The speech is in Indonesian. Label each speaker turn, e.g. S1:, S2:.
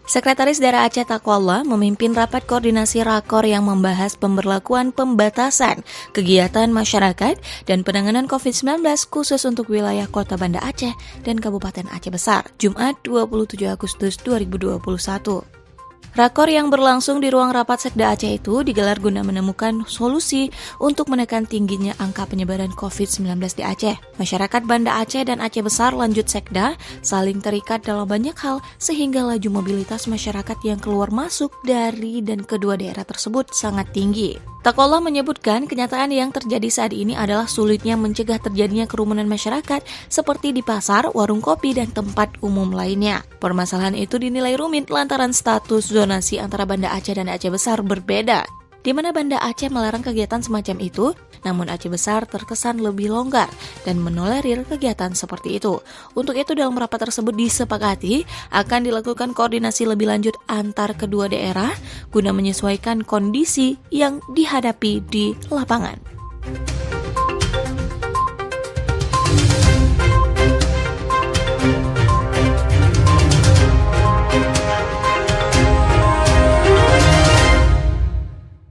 S1: Sekretaris Daerah Aceh Takwallah memimpin rapat koordinasi rakor yang membahas pemberlakuan pembatasan kegiatan masyarakat dan penanganan COVID-19 khusus untuk wilayah Kota Banda Aceh dan Kabupaten Aceh Besar, Jumat 27 Agustus 2021. Rakor yang berlangsung di ruang rapat Sekda Aceh itu digelar guna menemukan solusi untuk menekan tingginya angka penyebaran COVID-19 di Aceh. Masyarakat Banda Aceh dan Aceh Besar lanjut Sekda saling terikat dalam banyak hal sehingga laju mobilitas masyarakat yang keluar masuk dari dan kedua daerah tersebut sangat tinggi. Takwallah menyebutkan kenyataan yang terjadi saat ini adalah sulitnya mencegah terjadinya kerumunan masyarakat seperti di pasar, warung kopi, dan tempat umum lainnya. Permasalahan itu dinilai rumit lantaran status zonasi antara Banda Aceh dan Aceh Besar berbeda, di mana Banda Aceh melarang kegiatan semacam itu, namun Aceh Besar terkesan lebih longgar dan menolerir kegiatan seperti itu. Untuk itu dalam rapat tersebut disepakati akan dilakukan koordinasi lebih lanjut antar kedua daerah guna menyesuaikan kondisi yang dihadapi di lapangan.